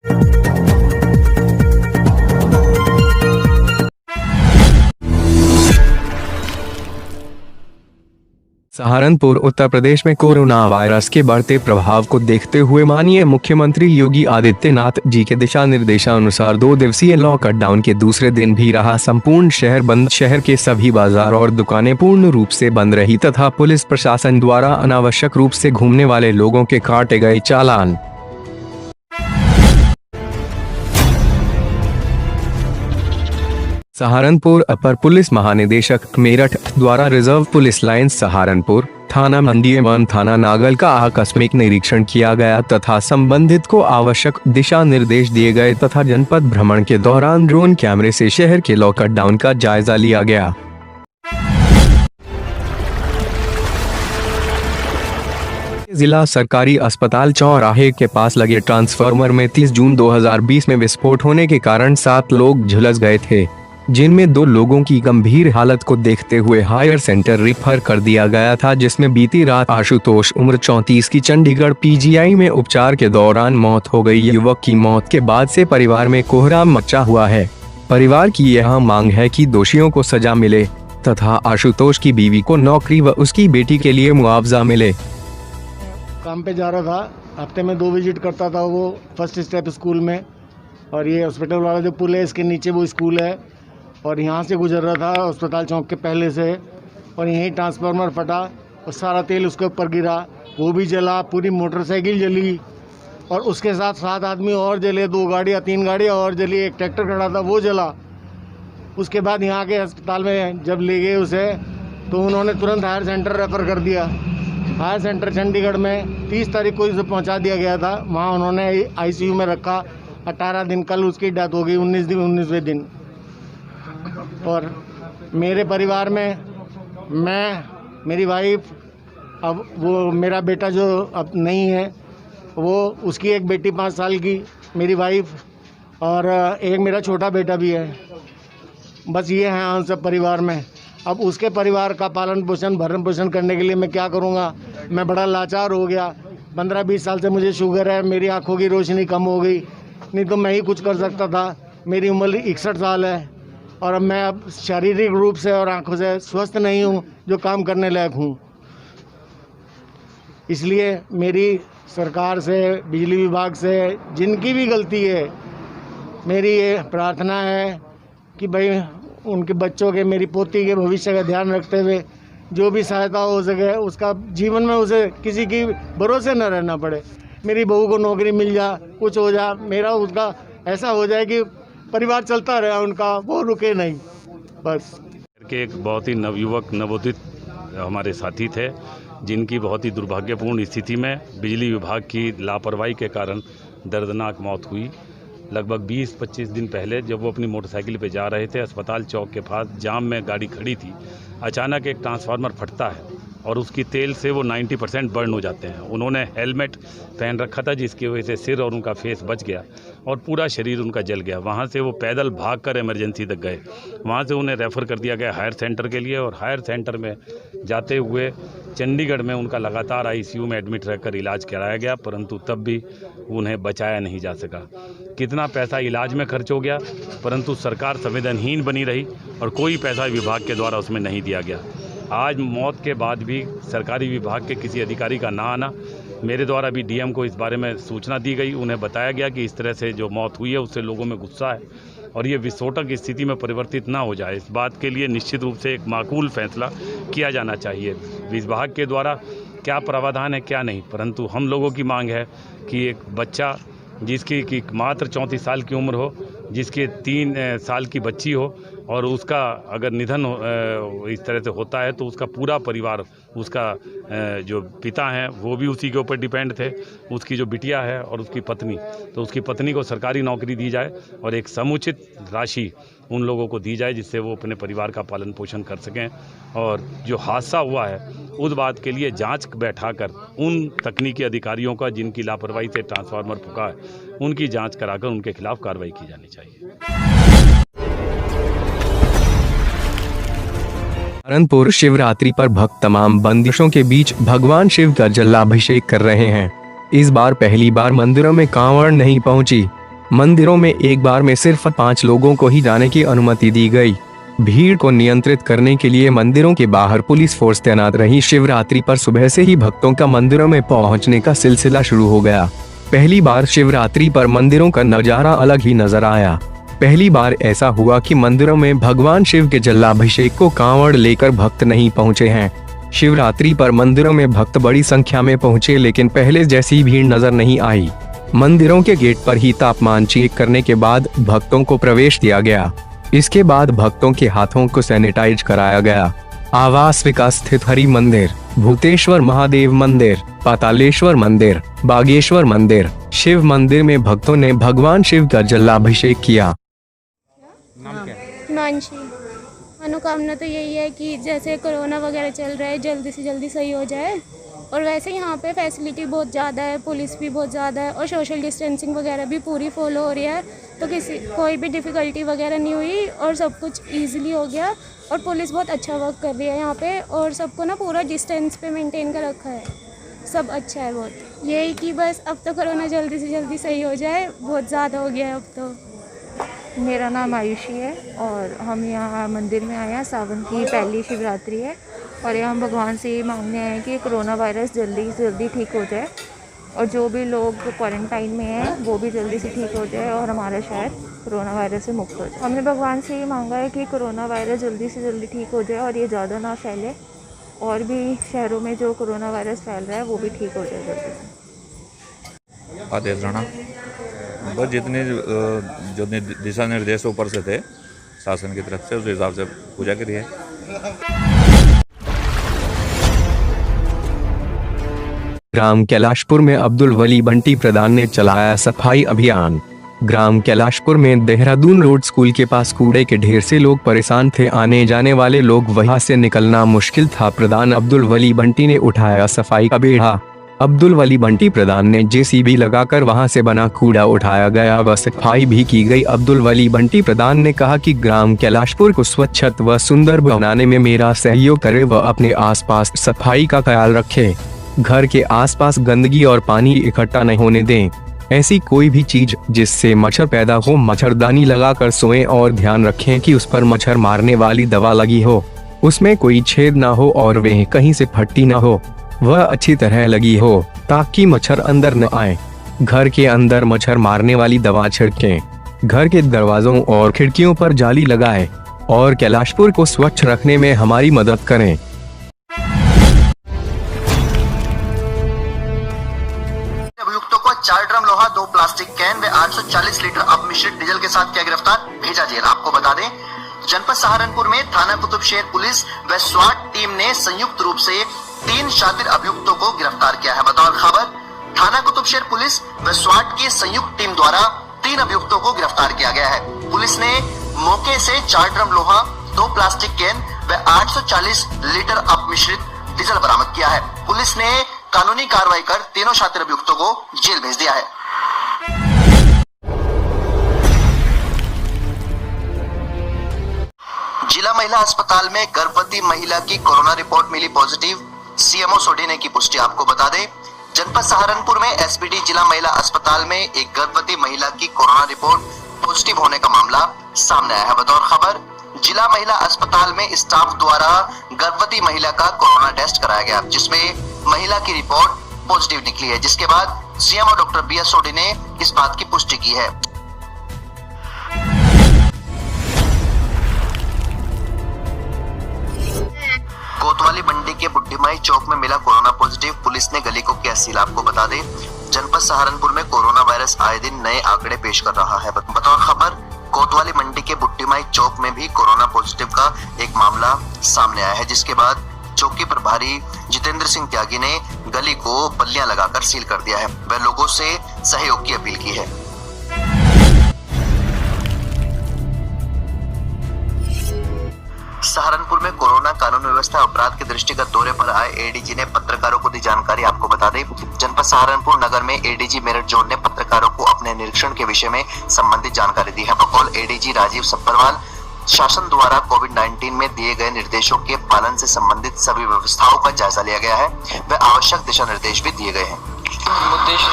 सहारनपुर उत्तर प्रदेश में corona virus के बढ़ते प्रभाव को देखते हुए माननीय मुख्यमंत्री योगी आदित्यनाथ जी के दिशा निर्देशानुसार 2 दिवसीय लॉकडाउन के दूसरे दिन भी रहा संपूर्ण शहर बंद। शहर के सभी बाजार और दुकानें पूर्ण रूप से बंद रही तथा पुलिस प्रशासन द्वारा अनावश्यक रूप से घूमने वाले लोगों के काटे गए चालान। सहारनपुर अपर पुलिस महानिदेशक मेरठ द्वारा रिजर्व पुलिस लाइंस सहारनपुर, थाना मंडीवन, थाना नागल का आकस्मिक निरीक्षण किया गया तथा संबंधित को आवश्यक दिशा निर्देश दिए गए तथा जनपद भ्रमण के दौरान ड्रोन कैमरे से शहर के लॉकडाउन का जायजा लिया गया। जिला सरकारी अस्पताल चौराहे के पास लगे ट्रांसफार्मर में 30 जून 2020 में विस्फोट होने के कारण 7 लोग झुलस गए थे, जिनमें 2 लोगों की गंभीर हालत को देखते हुए हायर सेंटर रेफर कर दिया गया था, जिसमें बीती रात आशुतोष उम्र 34 की चंडीगढ़ पीजीआई में उपचार के दौरान मौत हो गई। युवक की मौत के बाद से परिवार में कोहराम मचा हुआ है। परिवार की यह मांग है कि दोषियों को सजा मिले तथा आशुतोष की बीवी को नौकरी व उसकी बेटी के लिए मुआवजा मिले। काम पे जा रहा था, हफ्ते में 2 विजिट करता था वो फर्स्ट स्टेप स्कूल में, और ये हॉस्पिटल वाला जो पुल है इसके नीचे वो स्कूल है, और यहाँ से गुजर रहा था अस्पताल चौक के पहले से, और यहीं ट्रांसफार्मर फटा और सारा तेल उसके ऊपर गिरा, वो भी जला, पूरी मोटरसाइकिल जली और उसके साथ 7 आदमी और जले, 2 गाड़ियाँ 3 गाड़ियाँ और जली, एक ट्रैक्टर खड़ा था वो जला। उसके बाद यहाँ के अस्पताल में जब ले गए उसे तो उन्होंने तुरंत हायर सेंटर रेफ़र कर दिया। हायर सेंटर चंडीगढ़ में 30 तारीख को इसे पहुँचा दिया गया था, वहाँ उन्होंने आईसीयू में रखा 18 दिन, कल उसकी डेथ हो गई 19वें दिन। और मेरे परिवार में मैं, मेरी वाइफ, अब वो मेरा बेटा जो अब नहीं है वो, उसकी एक बेटी 5 साल की, मेरी वाइफ, और एक मेरा छोटा बेटा भी है। बस ये हैं हम सब परिवार में। अब उसके परिवार का पालन पोषण भरण पोषण करने के लिए मैं क्या करूँगा। मैं बड़ा लाचार हो गया। 15-20 साल से मुझे शुगर है, मेरी आँखों की रोशनी कम हो गई, नहीं तो मैं ही कुछ कर सकता था। मेरी उम्र 61 साल है और अब मैं अब शारीरिक रूप से और आंखों से स्वस्थ नहीं हूँ जो काम करने लायक हूँ। इसलिए मेरी सरकार से, बिजली विभाग से, जिनकी भी गलती है, मेरी ये प्रार्थना है कि भाई उनके बच्चों के, मेरी पोती के भविष्य का ध्यान रखते हुए जो भी सहायता हो सके, उसका जीवन में उसे किसी की भरोसे न रहना पड़े। मेरी बहू को नौकरी मिल जा, कुछ हो जा, मेरा उसका ऐसा हो जाए कि परिवार चलता रहा उनका, वो रुके नहीं। बस के एक बहुत ही नवयुवक नवोदित हमारे साथी थे, जिनकी बहुत ही दुर्भाग्यपूर्ण स्थिति में बिजली विभाग की लापरवाही के कारण दर्दनाक मौत हुई। लगभग 20-25 दिन पहले जब वो अपनी मोटरसाइकिल पे जा रहे थे, अस्पताल चौक के पास जाम में गाड़ी खड़ी थी, अचानक एक ट्रांसफार्मर फटता है और उसकी तेल से वो 90% बर्न हो जाते हैं। उन्होंने हेलमेट पहन रखा था, जिसकी वजह से सिर और उनका फेस बच गया और पूरा शरीर उनका जल गया। वहाँ से वो पैदल भागकर इमरजेंसी तक गए। वहाँ से उन्हें रेफ़र कर दिया गया हायर सेंटर के लिए, और हायर सेंटर में जाते हुए चंडीगढ़ में उनका लगातार आईसीयू में एडमिट रहकर इलाज कराया गया, परंतु तब भी उन्हें बचाया नहीं जा सका। कितना पैसा इलाज में खर्च हो गया, परंतु सरकार संवेदनहीन बनी रही और कोई पैसा विभाग के द्वारा उसमें नहीं दिया गया। आज मौत के बाद भी सरकारी विभाग के किसी अधिकारी का ना आना, मेरे द्वारा भी डीएम को इस बारे में सूचना दी गई। उन्हें बताया गया कि इस तरह से जो मौत हुई है उससे लोगों में गुस्सा है और ये विस्फोटक स्थिति में परिवर्तित ना हो जाए, इस बात के लिए निश्चित रूप से एक माकूल फैसला किया जाना चाहिए। विभाग के द्वारा क्या प्रावधान है क्या नहीं, परंतु हम लोगों की मांग है कि एक बच्चा जिसकी मात्र 34 साल की उम्र हो, जिसके 3 साल की बच्ची हो, और उसका अगर निधन इस तरह से होता है तो उसका पूरा परिवार, उसका जो पिता हैं वो भी उसी के ऊपर डिपेंड थे, उसकी जो बिटिया है और उसकी पत्नी, तो उसकी पत्नी को सरकारी नौकरी दी जाए और एक समुचित राशि उन लोगों को दी जाए जिससे वो अपने परिवार का पालन पोषण कर सकें। और जो हादसा हुआ है उस बात के लिए जांच बैठाकर उन तकनीकी अधिकारियों का जिनकी लापरवाही से ट्रांसफार्मर फूका है, उनकी जांच कराकर उनके खिलाफ कार्रवाई की जानी चाहिए। सहारनपुर शिवरात्रि पर भक्त तमाम बंदिशों के बीच भगवान शिव का जलाभिषेक कर रहे हैं। इस बार पहली बार मंदिरों में कांवड़ नहीं पहुंची। मंदिरों में एक बार में सिर्फ 5 लोगों को ही जाने की अनुमति दी गई। भीड़ को नियंत्रित करने के लिए मंदिरों के बाहर पुलिस फोर्स तैनात रही। शिवरात्रि पर सुबह से ही भक्तों का मंदिरों में पहुंचने का सिलसिला शुरू हो गया। पहली बार शिवरात्रि पर मंदिरों का नजारा अलग ही नजर आया। पहली बार ऐसा हुआ कि मंदिरों में भगवान शिव के जलाभिषेक को कांवड़ लेकर भक्त नहीं पहुंचे हैं। शिवरात्रि पर मंदिरों में भक्त बड़ी संख्या में पहुंचे, लेकिन पहले जैसी भीड़ नजर नहीं आई। मंदिरों के गेट पर ही तापमान चेक करने के बाद भक्तों को प्रवेश दिया गया। इसके बाद भक्तों के हाथों को सैनिटाइज कराया गया। आवास विकास स्थित हरि मंदिर, भूतेश्वर महादेव मंदिर, पातालेश्वर मंदिर, बागेश्वर मंदिर, शिव मंदिर में भक्तों ने भगवान शिव का जलाभिषेक किया। मानसी, मनोकामना तो यही है कि जैसे कोरोना वगैरह चल रहा है जल्दी से जल्दी सही हो जाए, और वैसे यहाँ पे फैसिलिटी बहुत ज़्यादा है, पुलिस भी बहुत ज़्यादा है और सोशल डिस्टेंसिंग वगैरह भी पूरी फॉलो हो रही है, तो कोई भी डिफ़िकल्टी वगैरह नहीं हुई और सब कुछ ईजिली हो गया। और पुलिस बहुत अच्छा वर्क कर रही है यहाँ पे, और सबको ना पूरा डिस्टेंस पे मेंटेन कर रखा है, सब अच्छा है बहुत। यही कि बस अब तो कोरोना जल्दी से जल्दी सही हो जाए, बहुत ज़्यादा हो गया है अब तो। मेरा नाम आयुषी है और हम यहाँ मंदिर में आए हैं। सावन की पहली शिवरात्रि है और यहाँ हम भगवान से ये मांगने आए हैं कि कोरोना वायरस जल्दी से जल्दी ठीक हो जाए और जो भी लोग क्वारंटाइन में हैं वो भी जल्दी से ठीक हो जाए और हमारा शहर कोरोना वायरस से मुक्त हो जाए। हमने भगवान से ये मांगा है कि कोरोना वायरस जल्दी से जल्दी ठीक हो जाए और ये ज़्यादा ना फैले, और भी शहरों में जो कोरोना वायरस फैल रहा है वो भी ठीक हो जाए जल्दी से। आदेश राणा, बस जितने जो दिशा निर्देश ऊपर से थे शासन की तरफ से, उस हिसाब से पूजा करी है। ग्राम कैलाशपुर में अब्दुल वली बंटी प्रधान ने चलाया सफाई अभियान। ग्राम कैलाशपुर में देहरादून रोड स्कूल के पास कूड़े के ढेर से लोग परेशान थे। आने जाने वाले लोग वहां से निकलना मुश्किल था। प्रधान अब्दुल वली बंटी ने उठाया सफाई का बेड़ा। अब्दुल वली बंटी प्रधान ने जेसीबी लगाकर वहां से बना कूड़ा उठाया गया व सफाई भी की गई। अब्दुल वली बंटी प्रधान ने कहा कि ग्राम कैलाशपुर को स्वच्छ व सुंदर बनाने में मेरा सहयोग करे व अपने आसपास सफाई का ख्याल रखे। घर के आसपास गंदगी और पानी इकट्ठा नहीं होने दें। ऐसी कोई भी चीज जिससे मच्छर पैदा हो, मच्छरदानी लगाकर सोएं और ध्यान रखें कि उस पर मच्छर मारने वाली दवा लगी हो, उसमें कोई छेद ना हो और वह कहीं से फटी ना हो, वह अच्छी तरह लगी हो ताकि मच्छर अंदर न आए। घर के अंदर मच्छर मारने वाली दवा छिड़कें। घर के दरवाजों और खिड़कियों पर जाली लगाएं और कैलाशपुर को स्वच्छ रखने में हमारी मदद करें। अभियुक्तों को 4 ड्रम लोहा, 2 प्लास्टिक कैन व 840 लीटर अपमिश्रित डीजल के साथ किया गिरफ्तार, भेजा जेल। आपको बता दें, जनपद सहारनपुर में थाना कुतुबशेर पुलिस व स्वाट टीम ने संयुक्त रूप से 3 शातिर अभियुक्तों को गिरफ्तार किया है। बतौर खबर, थाना कुतुबशेर पुलिस व स्वाट की संयुक्त टीम द्वारा 3 अभियुक्तों को गिरफ्तार किया गया है। पुलिस ने मौके से 4 ड्रम लोहा, 2 प्लास्टिक कैन व 840 लीटर अपमिश्रित डीजल बरामद किया है। पुलिस ने कानूनी कार्रवाई कर तीनों शातिर अभियुक्तों को जेल भेज दिया है। जिला महिला अस्पताल में गर्भवती महिला की कोरोना रिपोर्ट मिली पॉजिटिव, सीएमओ सोढी ने की पुष्टि। आपको बता दें, जनपद सहारनपुर में एसपीडी जिला महिला अस्पताल में एक गर्भवती महिला की कोरोना रिपोर्ट पॉजिटिव होने का मामला सामने आया है। बतौर खबर, जिला महिला अस्पताल में स्टाफ द्वारा गर्भवती महिला का कोरोना टेस्ट कराया गया, जिसमें महिला की रिपोर्ट पॉजिटिव निकली है, जिसके बाद सीएमओ डॉक्टर बीएस सोढी ने इस बात की पुष्टि की है। कोतवाली मंडी के बुड्ढीमाई चौक में मिला कोरोना पॉजिटिव, पुलिस ने गली को किया सील। आपको बता दें, जनपद सहारनपुर में कोरोना वायरस आए दिन नए आंकड़े पेश कर रहा है। बतौर खबर, कोतवाली मंडी के बुड्ढीमाई चौक में भी कोरोना पॉजिटिव का एक मामला सामने आया है, जिसके बाद चौकी प्रभारी जितेंद्र सिंह त्यागी ने गली को बल्लियां लगाकर सील कर दिया है। वह लोगों से सहयोग की अपील की है। सहारनपुर में कोरोना कानून व्यवस्था अपराध के दृष्टिगत दौरे पर आए एडीजी ने पत्रकारों को दी जानकारी। आपको बता दें, जनपद सहारनपुर नगर में एडीजी मेरठ जोन ने पत्रकारों को अपने निरीक्षण के विषय में संबंधित जानकारी दी है। बकौल एडीजी राजीव सब्बरवाल, शासन द्वारा कोविड-19 में दिए गए निर्देशों के पालन से संबंधित सभी व्यवस्थाओं का जायजा लिया गया है व आवश्यक दिशा निर्देश भी दिए गए हैं। उद्देश्य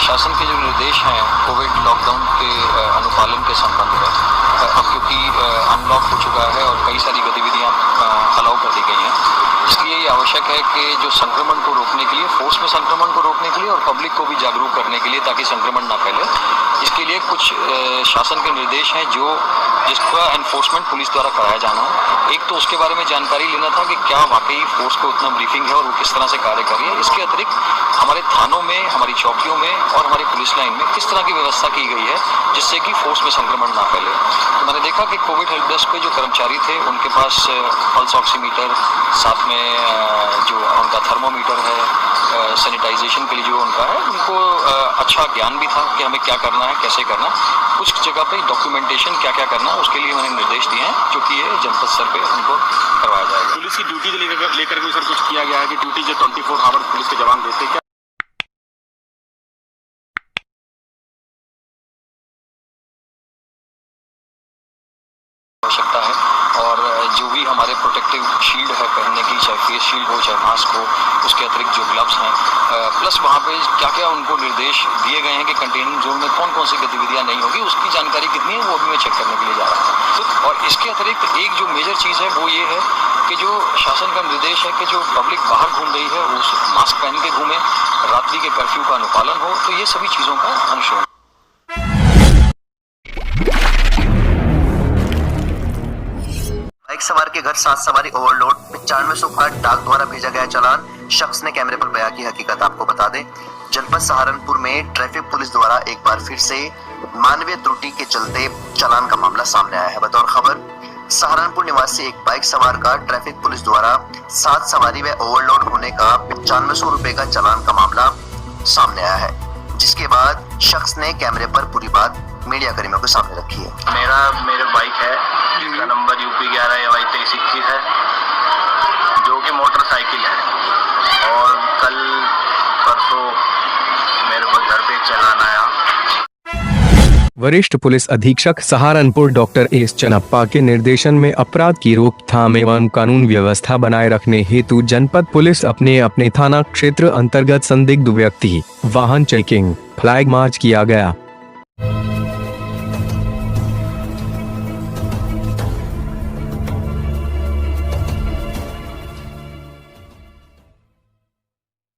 शासन के जो निर्देश हैं कोविड लॉकडाउन के अनुपालन के संबंध में, अब क्योंकि अनलॉक हो चुका है और कई सारी गतिविधियां अलाउ कर दी गई हैं, इसलिए ये आवश्यक है कि जो संक्रमण को रोकने के लिए, फोर्स में संक्रमण को रोकने के लिए और पब्लिक को भी जागरूक करने के लिए ताकि संक्रमण ना फैले, इसके लिए कुछ शासन के निर्देश हैं जिसका एनफोर्समेंट पुलिस द्वारा कराया जाना है। एक तो उसके बारे में जानकारी लेना था कि क्या वाकई फोर्स को उतना ब्रीफिंग है और वो किस तरह से कार्य कर रही है। इसके अतिरिक्त हमारे थानों में, हमारी चौकियों में और हमारी पुलिस लाइन में किस तरह की व्यवस्था की गई है जिससे कि फोर्स में संक्रमण ना फैले। तो मैंने देखा कि कोविड हेल्प डेस्क पे जो कर्मचारी थे उनके पास पल्स ऑक्सीमीटर, साथ में जो उनका थर्मोमीटर है, सैनिटाइजेशन के लिए जो उनका है, उनको अच्छा ज्ञान भी था कि हमें क्या करना है, कैसे करना है। कुछ जगह पे डॉक्यूमेंटेशन क्या क्या करना है उसके लिए मैंने निर्देश दिए हैं, जो कि ये जनपद स्तर पे उनको करवाया जाएगा। पुलिस की ड्यूटी लेकर के सर कुछ किया गया है कि ड्यूटी जो 24 आवर पुलिस के जवान देते हैं, आवश्यकता है। और जो भी हमारे प्रोटेक्टिव शील्ड है पहनने की, चाहे फेस शील्ड हो चाहे मास्क हो, उसके अतिरिक्त जो ग्लव्स हैं, प्लस वहाँ पे क्या क्या उनको निर्देश दिए गए हैं कि कंटेनमेंट जोन में कौन कौन सी गतिविधियाँ नहीं होगी, उसकी जानकारी कितनी है वो भी मैं चेक करने के लिए जा रहा हूँ। और इसके अतिरिक्त एक जो मेजर चीज़ है वो ये है कि जो शासन का निर्देश है कि जो पब्लिक बाहर घूम रही है वो मास्क पहन के घूमे, रात्रि के कर्फ्यू का अनुपालन हो, तो ये सभी चीज़ों का अंश हो। बाइक सवार के घर 7 सवारी ओवरलोड, 9500 का डाक द्वारा भेजा गया चालान, शख्स ने कैमरे पर बयां की हकीकत आपको बता दें। जनपद सहारनपुर में ट्रैफिक पुलिस द्वारा एक बार फिर से मानवीय त्रुटि के चलते चालान का मामला सामने आया है। बतौर खबर, सहारनपुर निवासी एक बाइक सवार का ट्रैफिक पुलिस द्वारा 7 सवारी व ओवरलोड होने का 9500 रुपए का चालान का मामला सामने आया है, जिसके बाद शख्स ने कैमरे पर पूरी बात मीडिया कर्मियों के सामने रखी है। मेरे बाइक है जिसका नंबर UP 11 2321 है, जो कि मोटरसाइकिल है, और कल परसों मेरे पास घर पे चालान आया। वरिष्ठ पुलिस अधीक्षक सहारनपुर डॉक्टर एस चन्नप्पा के निर्देशन में अपराध की रोकथाम एवं कानून व्यवस्था बनाए रखने हेतु जनपद पुलिस अपने थाना क्षेत्र अंतर्गत संदिग्ध व्यक्ति वाहन चेकिंग फ्लैग मार्च किया गया।